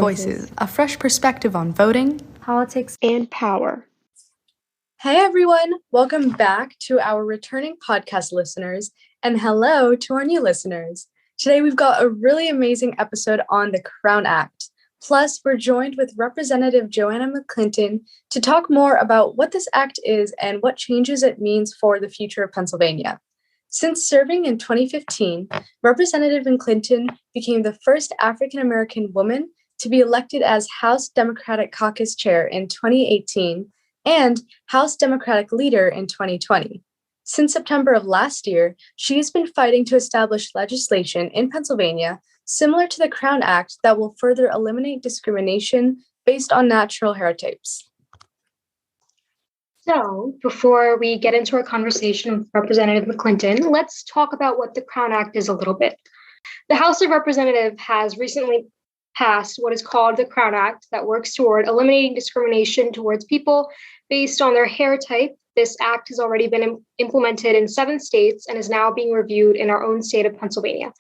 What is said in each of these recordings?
Voices, a fresh perspective on voting, politics, and power. Hey everyone, welcome back to our returning podcast listeners, and hello to our new listeners. Today we've got a really amazing episode on the Crown Act. Plus, we're joined with Representative McClinton to talk more about what this act is and what changes it means for the future of Pennsylvania. Since serving in 2015, Representative McClinton became the first African-American woman to be elected as House Democratic Caucus Chair in 2018 and House Democratic Leader in 2020. Since September of last year, she has been fighting to establish legislation in Pennsylvania similar to the Crown Act that will further eliminate discrimination based on natural hair types. So, before we get into our conversation with Representative McClinton, let's talk about what the Crown Act is a little bit. The House of Representatives has recently passed what is called the Crown Act that works toward eliminating discrimination towards people based on their hair type. This act has already been implemented in 7 states and is now being reviewed in our own state of Pennsylvania.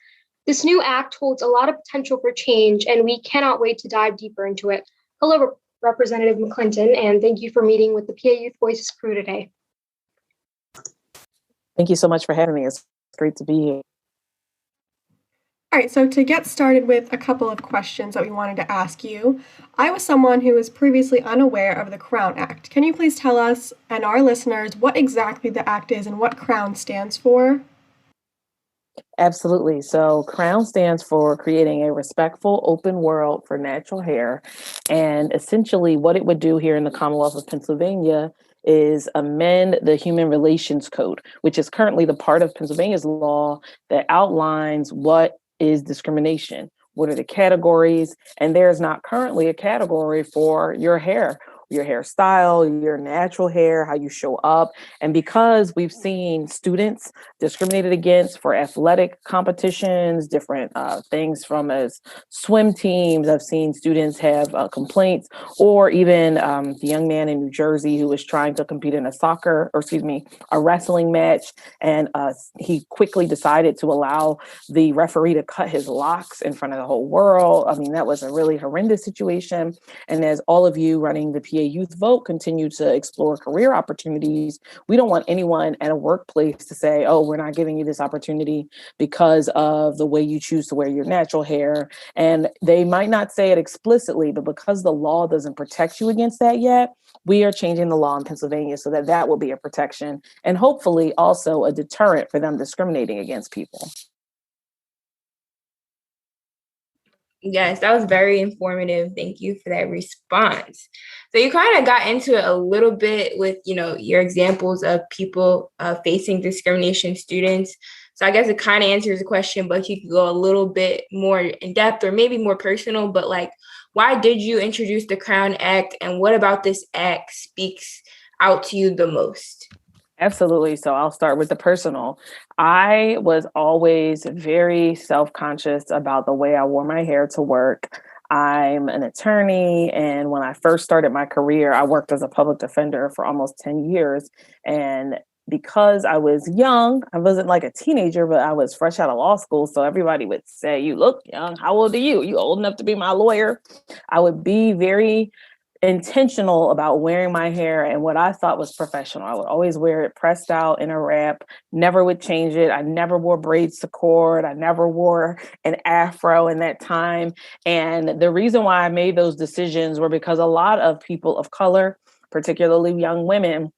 This new act holds a lot of potential for change, and we cannot wait to dive deeper into it. Hello, Representative McClinton, and thank you for meeting with the PA Youth Voices crew today. Thank you so much for having me. It's great to be here. All right, so to get started with a couple of questions that we wanted to ask you, I was someone who was previously unaware of the Crown Act. Can you please tell us and our listeners what exactly the act is and what Crown stands for? Absolutely. So CROWN stands for Creating a Respectful Open World for Natural Hair. And essentially what it would do here in the Commonwealth of Pennsylvania is amend the Human Relations Code, which is currently the part of Pennsylvania's law that outlines what is discrimination, what are the categories, and there's not currently a category for your hairstyle, your natural hair, how you show up. And because we've seen students discriminated against for athletic competitions, different things from as swim teams, I've seen students have complaints, or even the young man in New Jersey who was trying to compete in a wrestling match. And he quickly decided to allow the referee to cut his locks in front of the whole world. I mean, that was a really horrendous situation. And as all of you running the PA Youth Vote continue to explore career opportunities, we don't want anyone at a workplace to say, oh, we're not giving you this opportunity because of the way you choose to wear your natural hair. And they might not say it explicitly, but because the law doesn't protect you against that yet, we are changing the law in Pennsylvania so that that will be a protection and hopefully also a deterrent for them discriminating against people. Yes, that was very informative. Thank you for that response. So you kind of got into it a little bit with, your examples of people facing discrimination, students. So I guess it kind of answers the question, but you could go a little bit more in depth or maybe more personal, but why did you introduce the Crown Act and what about this act speaks out to you the most? Absolutely. So I'll start with the personal. I was always very self-conscious about the way I wore my hair to work. I'm an attorney, and when I first started my career, I worked as a public defender for almost 10 years. And because I was young, I wasn't like a teenager, but I was fresh out of law school. So everybody would say, you look young. How old are you? You old enough to be my lawyer? I would be very intentional about wearing my hair and what I thought was professional. I would always wear it pressed out in a wrap, never would change it. I never wore braids to court. I never wore an afro in that time. And the reason why I made those decisions were because a lot of people of color, particularly young women,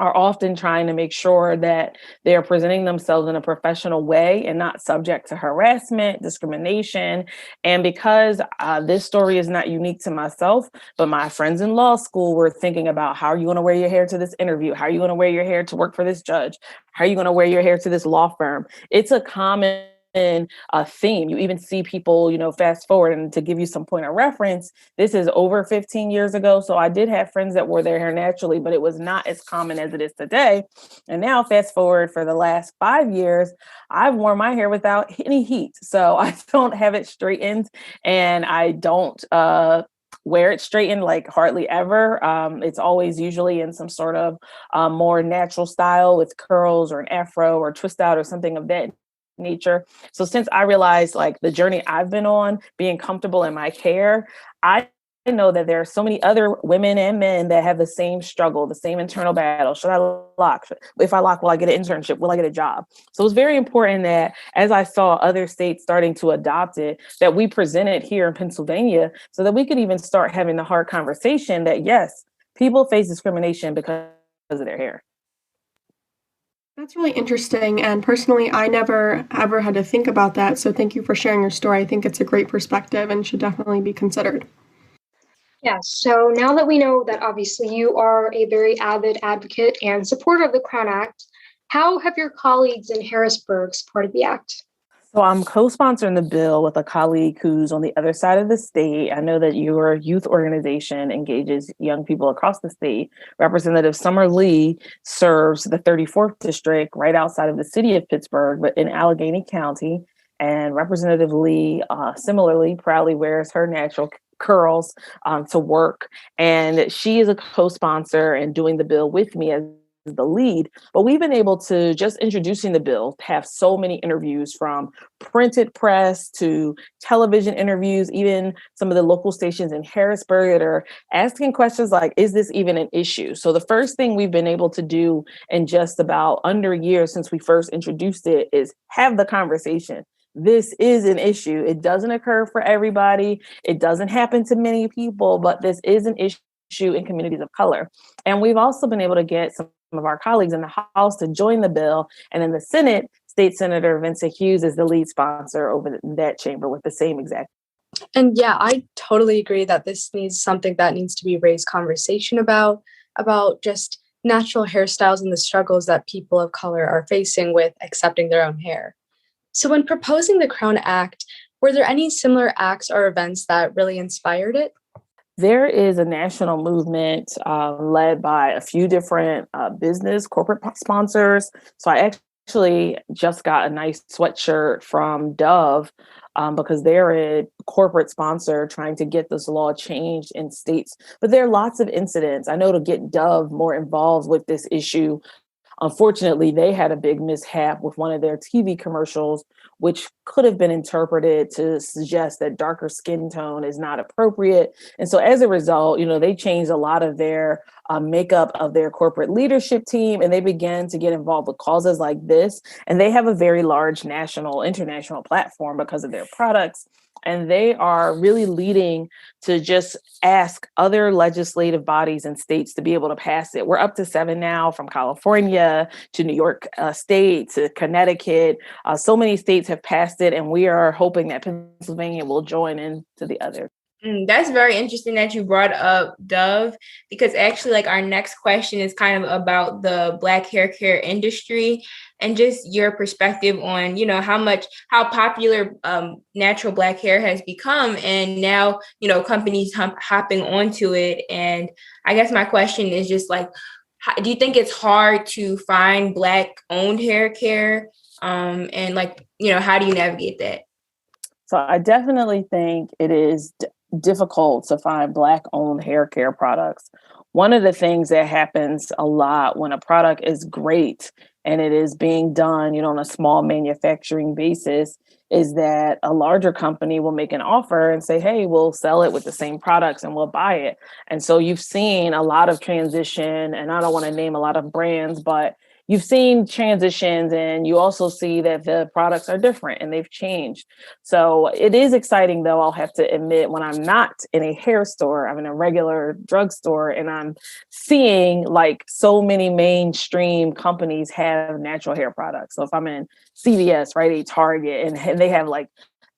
are often trying to make sure that they are presenting themselves in a professional way and not subject to harassment, discrimination. And because this story is not unique to myself, but my friends in law school were thinking about how are you going to wear your hair to this interview? How are you going to wear your hair to work for this judge? How are you going to wear your hair to this law firm? It's a common theme. You even see people, fast forward, and to give you some point of reference, this is over 15 years ago. So I did have friends that wore their hair naturally, but it was not as common as it is today. And now fast forward for the last 5 years, I've worn my hair without any heat. So I don't have it straightened and I don't wear it straightened like hardly ever. It's always usually in some sort of more natural style with curls or an afro or twist out or something of that nature. So since I realized like the journey I've been on, being comfortable in my care, I know that there are so many other women and men that have the same struggle, the same internal battle. Should I lock? If I lock, will I get an internship? Will I get a job? So it's very important that as I saw other states starting to adopt it, that we present it here in Pennsylvania so that we could even start having the hard conversation that yes, people face discrimination because of their hair. That's really interesting. And personally, I never ever had to think about that. So thank you for sharing your story. I think it's a great perspective and should definitely be considered. Yeah, so now that we know that obviously you are a very avid advocate and supporter of the Crown Act, how have your colleagues in Harrisburg supported the act? So I'm co-sponsoring the bill with a colleague who's on the other side of the state. I know that your youth organization engages young people across the state. Representative Summer Lee serves the 34th district right outside of the city of Pittsburgh, but in Allegheny County. And Representative Lee similarly proudly wears her natural curls to work. And she is a co-sponsor and doing the bill with me as the lead, but we've been able to, just introducing the bill, have so many interviews from printed press to television interviews, even some of the local stations in Harrisburg that are asking questions like, is this even an issue? So the first thing we've been able to do in just about under a year since we first introduced it is have the conversation. This is an issue. It doesn't occur for everybody. It doesn't happen to many people, but this is an issue in communities of color. And we've also been able to get some of our colleagues in the House to join the bill. And in the Senate, State Senator Vincent Hughes is the lead sponsor over that chamber with the same exact. And yeah, I totally agree that this needs something that needs to be raised conversation about just natural hairstyles and the struggles that people of color are facing with accepting their own hair. So when proposing the Crown Act, were there any similar acts or events that really inspired it? There is a national movement led by a few different business corporate sponsors. So I actually just got a nice sweatshirt from Dove because they're a corporate sponsor trying to get this law changed in states. But there are lots of incidents. I know to get Dove more involved with this issue, unfortunately, they had a big mishap with one of their TV commercials, which could have been interpreted to suggest that darker skin tone is not appropriate. And so as a result, they changed a lot of their makeup of their corporate leadership team, and they began to get involved with causes like this. And they have a very large international platform because of their products. And they are really leading to just ask other legislative bodies and states to be able to pass it. We're up to 7 now, from California to New York State to Connecticut. So many states have passed it, and we are hoping that Pennsylvania will join in to the others. That's very interesting that you brought up Dove, because actually, like, our next question is kind of about the Black hair care industry and just your perspective on, how popular natural Black hair has become, and now, companies hopping onto it. And I guess my question is just like, do you think it's hard to find Black owned hair care? And like, how do you navigate that? So I definitely think it is difficult to find Black owned hair care products. One of the things that happens a lot when a product is great and it is being done, on a small manufacturing basis, is that a larger company will make an offer and say, hey, we'll sell it with the same products and we'll buy it. And so you've seen a lot of transition, and I don't want to name a lot of brands, but you've seen transitions, and you also see that the products are different and they've changed. So it is exciting, though, I'll have to admit, when I'm not in a hair store, I'm in a regular drugstore, and I'm seeing like so many mainstream companies have natural hair products. So if I'm in CVS, Rite Aid, Target, and they have like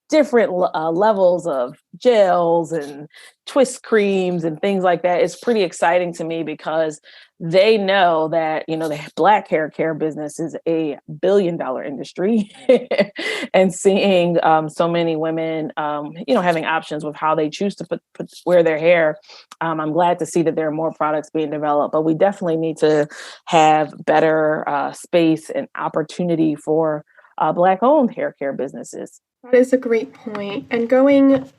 different levels of gels and twist creams and things like that, it's pretty exciting to me because they know that, the Black hair care business is a billion-dollar industry and seeing so many women, having options with how they choose to wear their hair. I'm glad to see that there are more products being developed, but we definitely need to have better space and opportunity for Black-owned hair care businesses. That is a great point. And going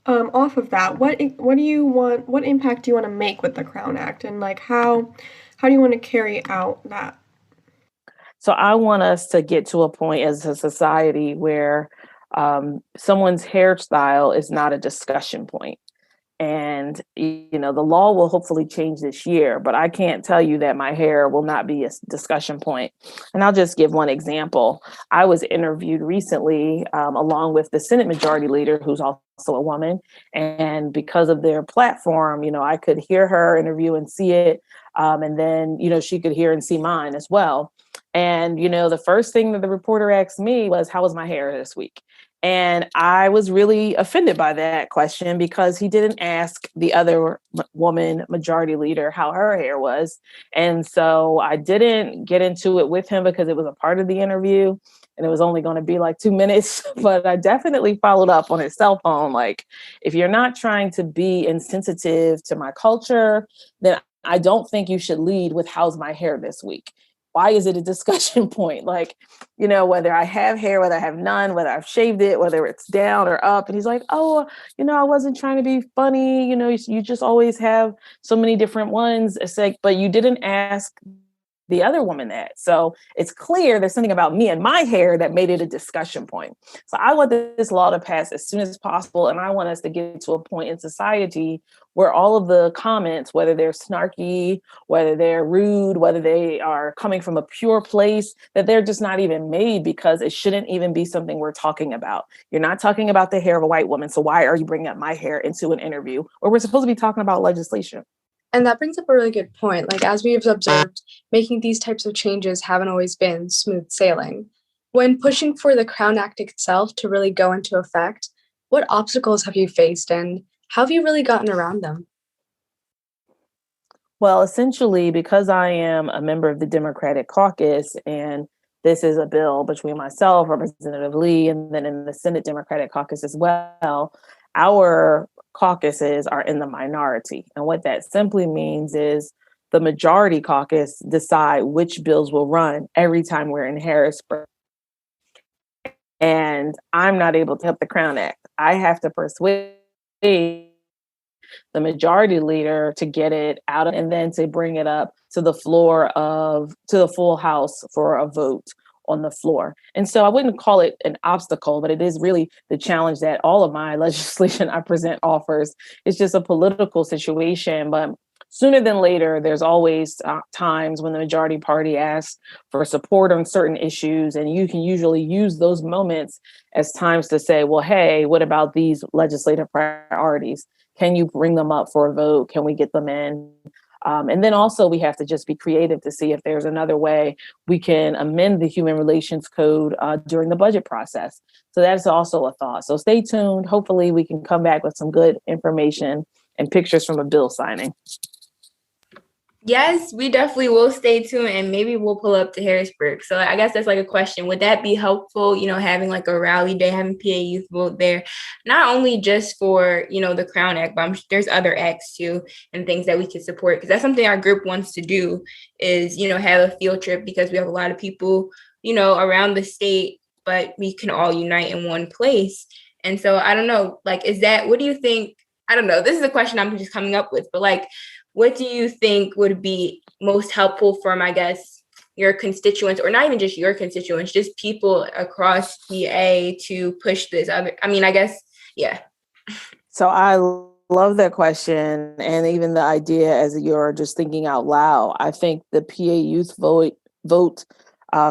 off of that, what do you want? What impact do you want to make with the Crown Act, and like how do you want to carry out that? So I want us to get to a point as a society where someone's hairstyle is not a discussion point. And, the law will hopefully change this year, but I can't tell you that my hair will not be a discussion point. And I'll just give one example. I was interviewed recently along with the Senate Majority Leader, who's also a woman. And because of their platform, I could hear her interview and see it. And then, she could hear and see mine as well. And, the first thing that the reporter asked me was, how was my hair this week? And I was really offended by that question because he didn't ask the other woman majority leader how her hair was. And so I didn't get into it with him because it was a part of the interview and it was only going to be like 2 minutes. But I definitely followed up on his cell phone. Like, if you're not trying to be insensitive to my culture, then I don't think you should lead with how's my hair this week. Why is it a discussion point? Like, whether I have hair, whether I have none, whether I've shaved it, whether it's down or up. And he's like, oh, I wasn't trying to be funny. You just always have so many different ones. It's like, but you didn't ask the other woman that. So it's clear there's something about me and my hair that made it a discussion point. So I want this law to pass as soon as possible. And I want us to get to a point in society where all of the comments, whether they're snarky, whether they're rude, whether they are coming from a pure place, that they're just not even made, because it shouldn't even be something we're talking about. You're not talking about the hair of a white woman. So why are you bringing up my hair into an interview where we're supposed to be talking about legislation? And that brings up a really good point. Like, as we've observed, making these types of changes haven't always been smooth sailing. When pushing for the Crown Act itself to really go into effect, what obstacles have you faced and how have you really gotten around them? Well, essentially, because I am a member of the Democratic caucus, and this is a bill between myself, Representative Lee, and then in the Senate Democratic caucus as well, our caucuses are in the minority. And what that simply means is the majority caucus decide which bills will run every time we're in Harrisburg. And I'm not able to help the Crown Act. I have to persuade the majority leader to get it out and then to bring it up to the full House for a vote on the floor. And so I wouldn't call it an obstacle, but it is really the challenge that all of my legislation I present offers. It's just a political situation, but sooner than later, there's always times when the majority party asks for support on certain issues, and you can usually use those moments as times to say, well, hey, what about these legislative priorities? Can you bring them up for a vote? Can we get them in? And then also we have to just be creative to see if there's another way we can amend the Human Relations Code during the budget process. So that's also a thought. So stay tuned. Hopefully we can come back with some good information and pictures from a bill signing. Yes, we definitely will stay tuned, and maybe we'll pull up to Harrisburg. So I guess that's like a question. Would that be helpful, having like a rally day, having PA youth vote there, not only just for, the Crown Act, but there's other acts too and things that we can support, because that's something our group wants to do is, have a field trip, because we have a lot of people, around the state, but we can all unite in one place. And so I don't know, like, what do you think? I don't know. This is a question I'm just coming up with, but like, what do you think would be most helpful from, I guess, your constituents, or not even just your constituents, just people across PA to push this? I guess, yeah. So I love that question. And even the idea as you're just thinking out loud, I think the PA youth vote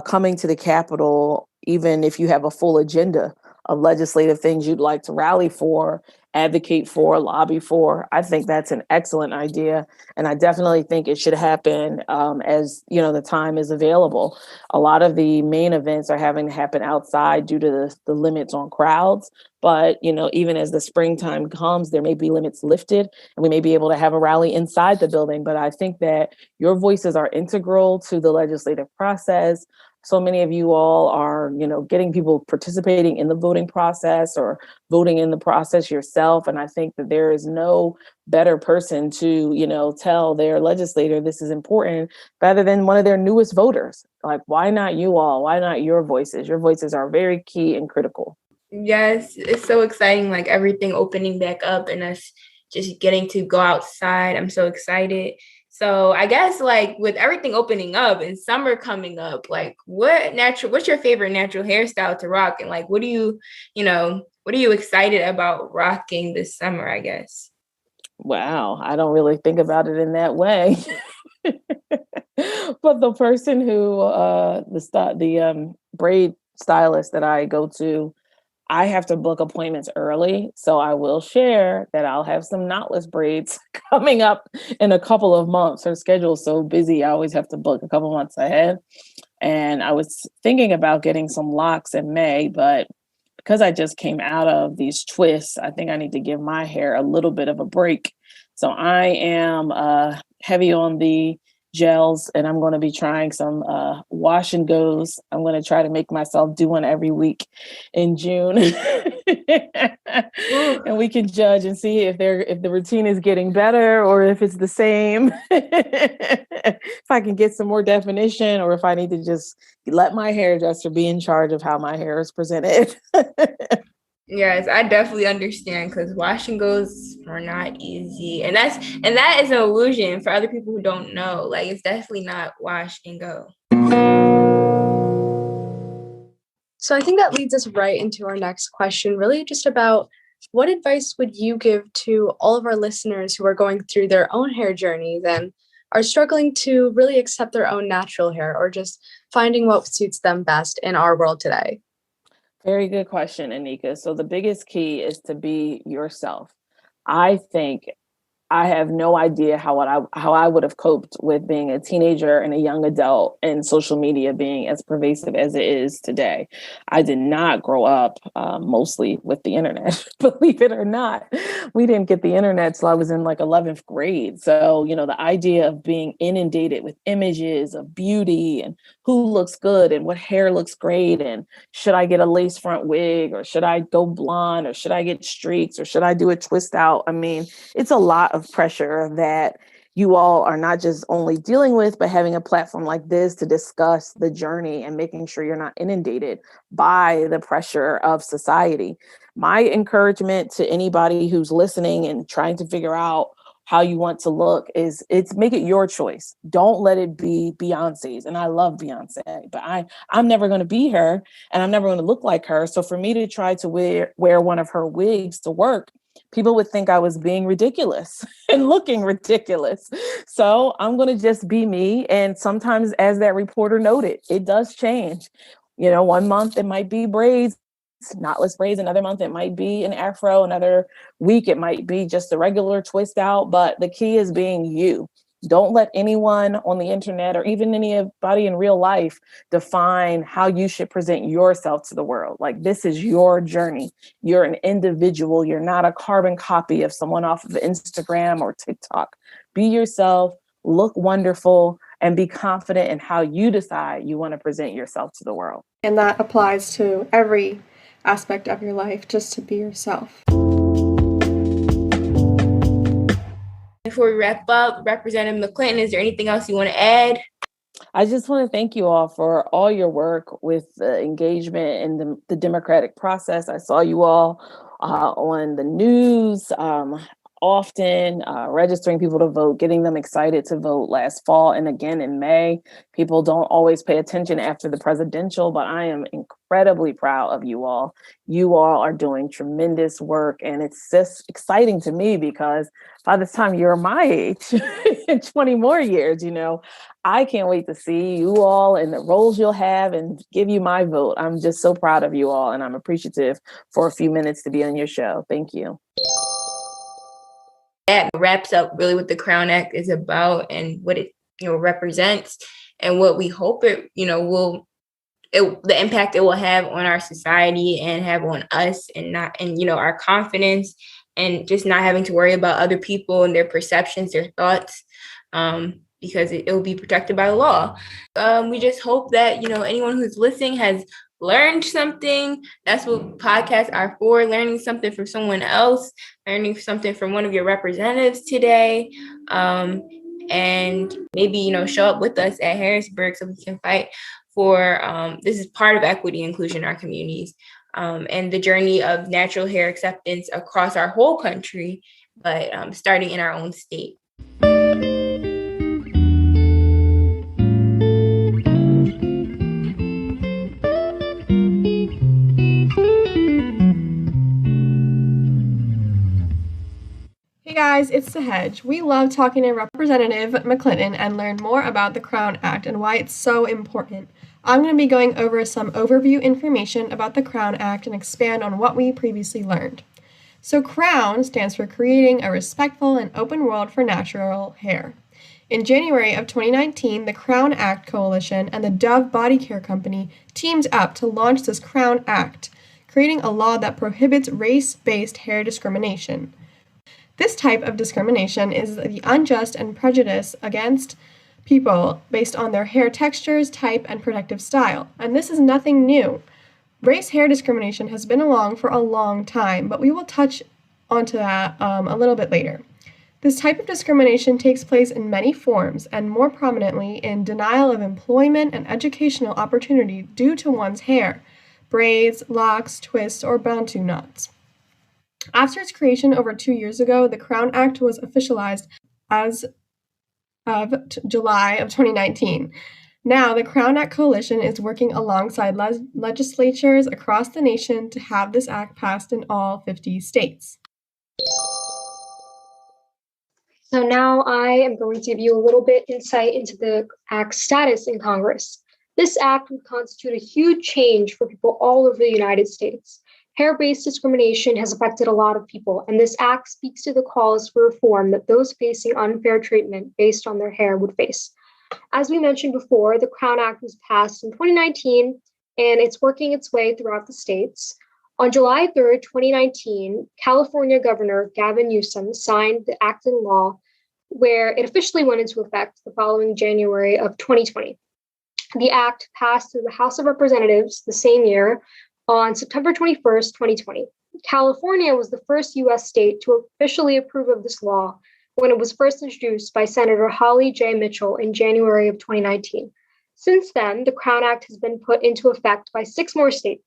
coming to the Capitol, even if you have a full agenda of legislative things you'd like to rally for, advocate for, lobby for, I think that's an excellent idea. And I definitely think it should happen as, the time is available. A lot of the main events are having to happen outside due to the limits on crowds. But, even as the springtime comes, there may be limits lifted and we may be able to have a rally inside the building. But I think that your voices are integral to the legislative process. So many of you all are, getting people participating in the voting process or voting in the process yourself. And I think that there is no better person to, tell their legislator this is important rather than one of their newest voters. Like, why not you all? Why not your voices? Your voices are very key and critical. Yes, it's so exciting, like everything opening back up and us just getting to go outside. I'm so excited. So I guess like with everything opening up and summer coming up, like what's your favorite natural hairstyle to rock? And like, what are you excited about rocking this summer, I guess? Wow, I don't really think about it in that way. But the person who the braid stylist that I go to, I have to book appointments early. So I will share that I'll have some knotless braids coming up in a couple of months. Her schedule's so busy, I always have to book a couple months ahead. And I was thinking about getting some locks in May, but because I just came out of these twists, I think I need to give my hair a little bit of a break. So I am heavy on the gels, and I'm going to be trying some wash and goes. I'm going to try to make myself do one every week in June. And we can judge and see if the routine is getting better or if it's the same. If I can get some more definition, or if I need to just let my hairdresser be in charge of how my hair is presented. Yes, I definitely understand, because wash and goes are not easy. And that is an illusion for other people who don't know. Like, it's definitely not wash and go. So I think that leads us right into our next question, really just about what advice would you give to all of our listeners who are going through their own hair journeys and are struggling to really accept their own natural hair, or just finding what suits them best in our world today? Very good question, Anika. So the biggest key is to be yourself. I think I have no idea how I would have coped with being a teenager and a young adult and social media being as pervasive as it is today. I did not grow up mostly with the internet, believe it or not. We didn't get the internet till I was in like 11th grade. So, the idea of being inundated with images of beauty and who looks good and what hair looks great, and should I get a lace front wig, or should I go blonde, or should I get streaks, or should I do a twist out? I mean, it's a lot of pressure that you all are not just only dealing with, but having a platform like this to discuss the journey and making sure you're not inundated by the pressure of society. My encouragement to anybody who's listening and trying to figure out how you want to look is make it your choice. Don't let it be Beyonce's. And I love Beyonce, but I'm never going to be her, and I'm never going to look like her. So for me to try to wear one of her wigs to work, people would think I was being ridiculous and looking ridiculous. So I'm going to just be me. And sometimes, as that reporter noted, it does change. 1 month it might be braids, knotless braids. Another month it might be an afro. Another week it might be just a regular twist out. But the key is being you. Don't let anyone on the internet, or even anybody in real life, define how you should present yourself to the world. Like, this is your journey. You're an individual. You're not a carbon copy of someone off of Instagram or TikTok. Be yourself, look wonderful, and be confident in how you decide you want to present yourself to the world. And that applies to every aspect of your life, just to be yourself. Before we wrap up, Representative McClinton, is there anything else you want to add? I just want to thank you all for all your work with the engagement and the democratic process. I saw you all on the news often, registering people to vote, getting them excited to vote last fall and again in May. People don't always pay attention after the presidential, but I am incredibly proud of you all. You all are doing tremendous work, and it's just exciting to me because by the time you're my age, in 20 more years, I can't wait to see you all and the roles you'll have and give you my vote. I'm just so proud of you all, and I'm appreciative for a few minutes to be on your show. Thank you. That wraps up really what the Crown Act is about and what it represents, and what we hope it the impact it will have on our society and have on us, and our confidence, and just not having to worry about other people and their perceptions, their thoughts, because it will be protected by law. We just hope that anyone who's listening has learned something. That's what podcasts are for, learning something from someone else, learning something from one of your representatives today, and maybe show up with us at Harrisburg so we can fight for this is part of equity and inclusion in our communities, and the journey of natural hair acceptance across our whole country, but starting in our own state. guys, it's Sehaj. We love talking to Representative McClinton and learn more about the Crown Act and why it's so important. I'm going to be going over some overview information about the Crown Act and expand on what we previously learned. So CROWN stands for Creating a Respectful and Open World for Natural Hair. In January of 2019, the Crown Act Coalition and the Dove Body Care Company teamed up to launch this Crown Act, creating a law that prohibits race-based hair discrimination. This type of discrimination is the unjust and prejudice against people based on their hair textures, type, and protective style. And this is nothing new. Race hair discrimination has been along for a long time, but we will touch onto that a little bit later. This type of discrimination takes place in many forms, and more prominently in denial of employment and educational opportunity due to one's hair, braids, locks, twists, or bantu knots. After its creation over 2 years ago, the Crown Act was officialized as of July of 2019. Now, the Crown Act Coalition is working alongside legislatures across the nation to have this act passed in all 50 states. So now I am going to give you a little bit insight into the Act's status in Congress. This act would constitute a huge change for people all over the United States. Hair-based discrimination has affected a lot of people, and this act speaks to the calls for reform that those facing unfair treatment based on their hair would face. As we mentioned before, the Crown Act was passed in 2019, and it's working its way throughout the states. On July 3rd, 2019, California Governor Gavin Newsom signed the act into law, where it officially went into effect the following January of 2020. The act passed through the House of Representatives the same year on September 21st, 2020. California was the first U.S. state to officially approve of this law when it was first introduced by Senator Holly J. Mitchell in January of 2019. Since then, the Crown Act has been put into effect by 6 more states: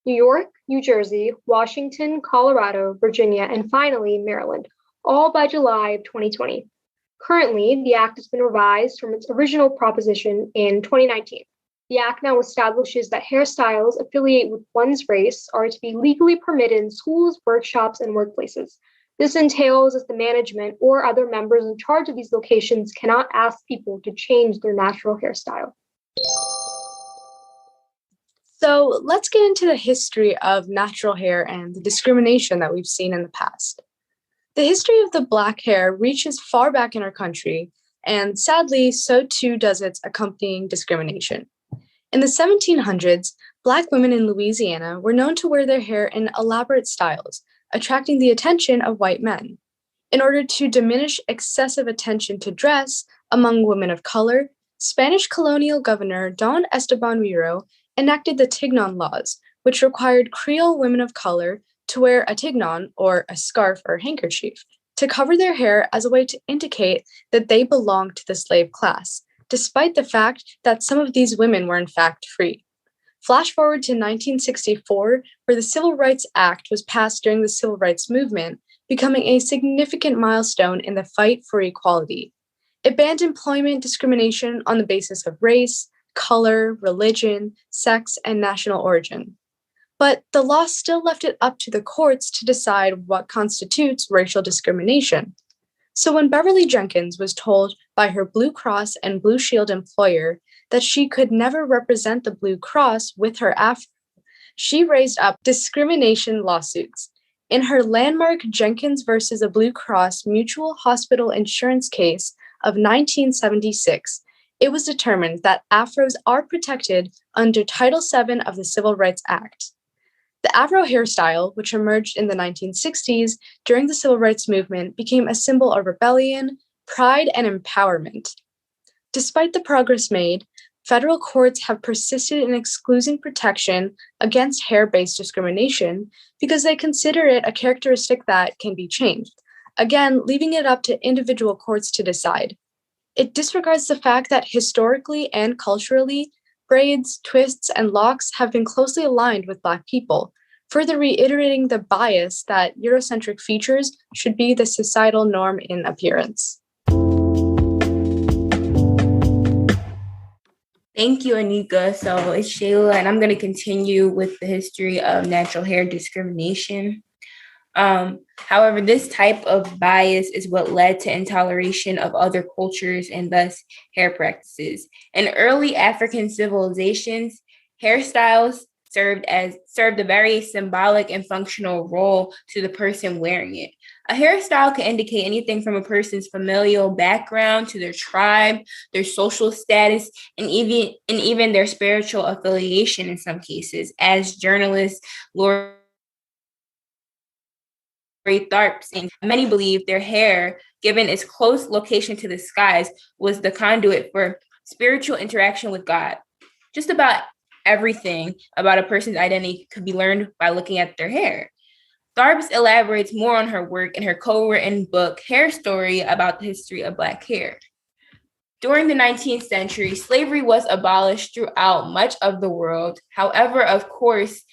New York, New Jersey, Washington, Colorado, Virginia, and finally, Maryland, all by July of 2020. Currently, the Act has been revised from its original proposition in 2019. The Act now establishes that hairstyles affiliate with one's race are to be legally permitted in schools, workshops, and workplaces. This entails that the management or other members in charge of these locations cannot ask people to change their natural hairstyle. So let's get into the history of natural hair and the discrimination that we've seen in the past. The history of the Black hair reaches far back in our country, and sadly, so too does its accompanying discrimination. In the 1700s, Black women in Louisiana were known to wear their hair in elaborate styles, attracting the attention of white men. In order to diminish excessive attention to dress among women of color, Spanish colonial governor Don Esteban Riero enacted the Tignon laws, which required Creole women of color to wear a tignon, or a scarf or handkerchief, to cover their hair as a way to indicate that they belonged to the slave class, despite the fact that some of these women were in fact free. Flash forward to 1964, where the Civil Rights Act was passed during the Civil Rights Movement, becoming a significant milestone in the fight for equality. It banned employment discrimination on the basis of race, color, religion, sex, and national origin. But the law still left it up to the courts to decide what constitutes racial discrimination. So when Beverly Jenkins was told by her Blue Cross and Blue Shield employer that she could never represent the Blue Cross with her afro, she raised up discrimination lawsuits. In her landmark Jenkins versus a Blue Cross Mutual Hospital Insurance case of 1976, it was determined that afros are protected under Title VII of the Civil Rights Act. The afro hairstyle, which emerged in the 1960s during the Civil Rights Movement, became a symbol of rebellion, pride, and empowerment. Despite the progress made, federal courts have persisted in excluding protection against hair-based discrimination because they consider it a characteristic that can be changed, again, leaving it up to individual courts to decide. It disregards the fact that historically and culturally, braids, twists, and locks have been closely aligned with Black people, further reiterating the bias that Eurocentric features should be the societal norm in appearance. Thank you, Anika. So it's Sheyla, and I'm going to continue with the history of natural hair discrimination. However, this type of bias is what led to intoleration of other cultures and thus hair practices. In early African civilizations, hairstyles served a very symbolic and functional role to the person wearing it. A hairstyle can indicate anything from a person's familial background to their tribe, their social status, and even their spiritual affiliation in some cases. As journalist Lori Tharps, and many believe their hair, given its close location to the skies, was the conduit for spiritual interaction with God. Just about everything about a person's identity could be learned by looking at their hair. Tharps elaborates more on her work in her co-written book, Hair Story, about the history of Black hair. During the 19th century, slavery was abolished throughout much of the world. However, of course,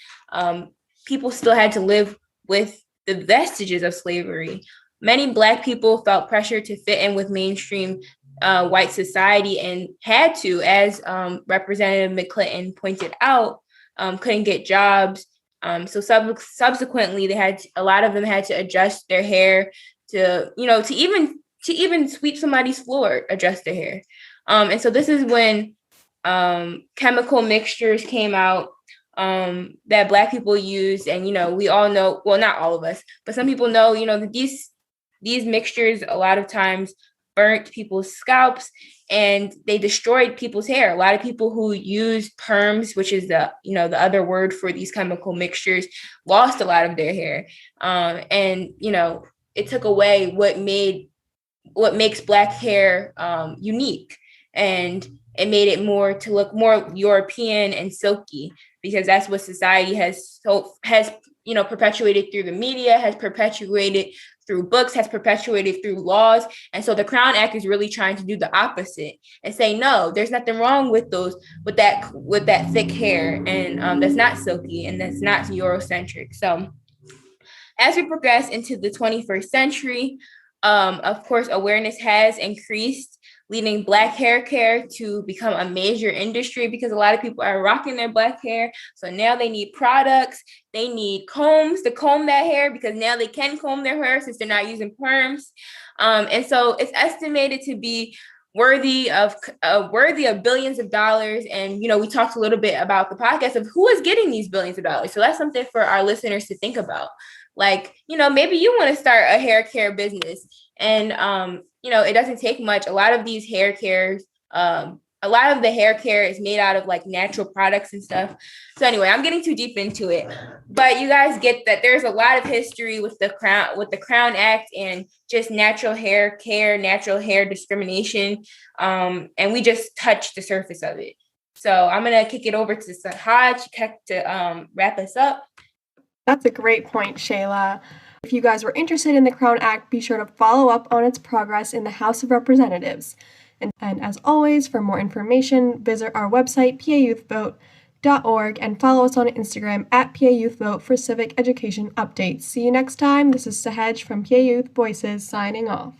people still had to live with the vestiges of slavery. Many Black people felt pressure to fit in with mainstream white society and had to, as Representative McClinton pointed out, couldn't get jobs. So subsequently, a lot of them had to adjust their hair to even sweep somebody's floor, adjust their hair. And so this is when chemical mixtures came out that Black people used. And, we all know, well, not all of us, but some people know, that these mixtures a lot of times burnt people's scalps and they destroyed people's hair. A lot of people who use perms, which is the other word for these chemical mixtures, lost a lot of their hair. And it took away what makes Black hair unique, and it made it to look more European and silky, because that's what society has perpetuated through the media, has perpetuated through books, has perpetuated through laws. And so the Crown Act is really trying to do the opposite and say, no, there's nothing wrong with that thick hair, and that's not silky and that's not Eurocentric. So as we progress into the 21st century, of course, awareness has increased, leading Black hair care to become a major industry, because a lot of people are rocking their Black hair. So now they need products, they need combs to comb that hair, because now they can comb their hair since they're not using perms. And so it's estimated to be worthy of billions of dollars. And, we talked a little bit about the podcast of who is getting these billions of dollars. So that's something for our listeners to think about. Like, maybe you want to start a hair care business, and, it doesn't take much. A lot of these hair cares, a lot of the hair care is made out of like natural products and stuff. So anyway, I'm getting too deep into it, but you guys get that there's a lot of history with the Crown Act and just natural hair care, natural hair discrimination. And we just touched the surface of it. So I'm going to kick it over to Sehaj to wrap us up. That's a great point, Sheyla. If you guys were interested in the Crown Act, be sure to follow up on its progress in the House of Representatives. And as always, for more information, visit our website, payouthvote.org, and follow us on Instagram at PAYouthVote for civic education updates. See you next time. This is Sehaj from PA Youth Voices signing off.